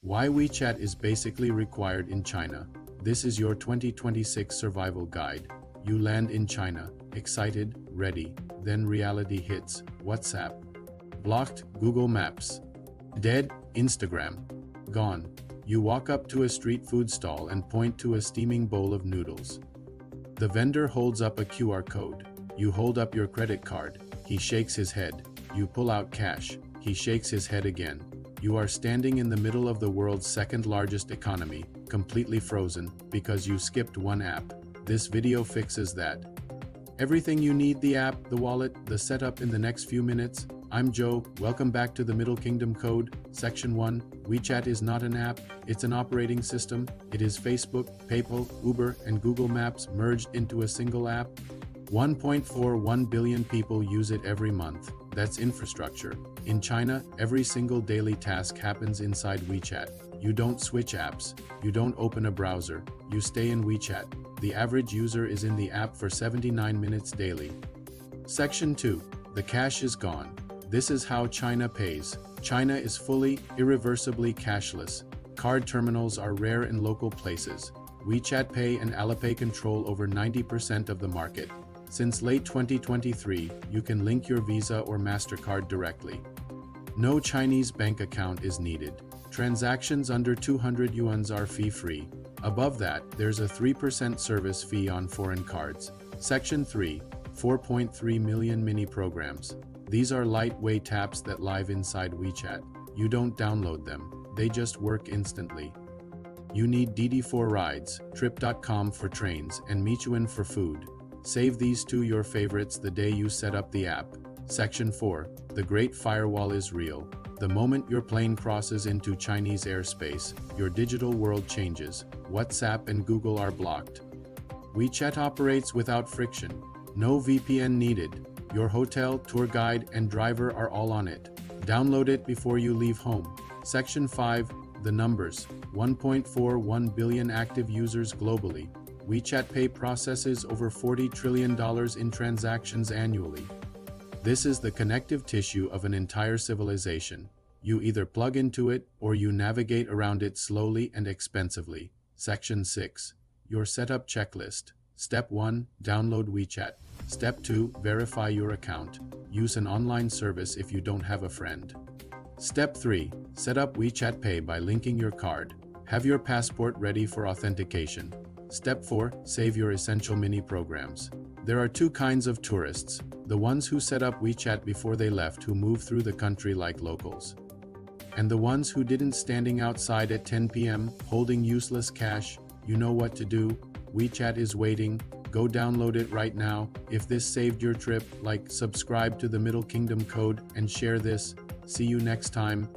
Why WeChat is basically required in China. This is your 2026 survival guide. You land in China, excited, ready, then reality hits. WhatsApp blocked, Google Maps dead, Instagram gone. You walk up to a street food stall and point to a steaming bowl of noodles. The vendor holds up a QR code. You hold up your credit card. He shakes his head. You pull out cash. He shakes his head again. You are standing in the middle of the world's second largest economy, completely frozen, because you skipped one app. This video fixes that. Everything you need: the app, the wallet, the setup in the next few minutes. I'm Joe, welcome back to the Middle Kingdom Code. Section 1, WeChat is not an app, it's an operating system. It is Facebook, PayPal, Uber, and Google Maps merged into a single app. 1.41 billion people use it every month. That's infrastructure. In China, every single daily task happens inside WeChat. You don't switch apps. You don't open a browser. You stay in WeChat. The average user is in the app for 79 minutes daily. Section 2. The cash is gone. This is how China pays. China is fully, irreversibly cashless. Card terminals are rare in local places. WeChat Pay and Alipay control over 90% of the market. Since late 2023, you can link your Visa or MasterCard directly. No Chinese bank account is needed. Transactions under 200 yuan are fee-free. Above that, there's a 3% service fee on foreign cards. Section 3. 4.3 million mini programs. These are lightweight apps that live inside WeChat. You don't download them, they just work instantly. You need DD4 rides, Trip.com for trains, and Meituan for food. Save these to your favorites the day you set up the app. Section 4. The Great Firewall is real. The moment your plane crosses into Chinese airspace, your digital world changes. WhatsApp and Google are blocked. WeChat operates without friction. No VPN needed. Your hotel, tour guide, and driver are all on it. Download it before you leave home. Section 5. The numbers. 1.41 billion active users globally. WeChat Pay processes over $40 trillion in transactions annually. This is the connective tissue of an entire civilization. You either plug into it or you navigate around it slowly and expensively. Section 6. Your setup checklist. Step 1. Download WeChat. Step 2. Verify your account. Use an online service if you don't have a friend. Step 3. Set up WeChat Pay by linking your card. Have your passport ready for authentication. Step 4. Save your essential mini programs. There are two kinds of tourists: the ones who set up WeChat before they left, who move through the country like locals, and the ones who didn't, standing outside at 10 p.m. holding useless cash. You know what to do. WeChat is waiting. Go download it right now. If this saved your trip, like, subscribe to the Middle Kingdom Code, and share this. See you next time.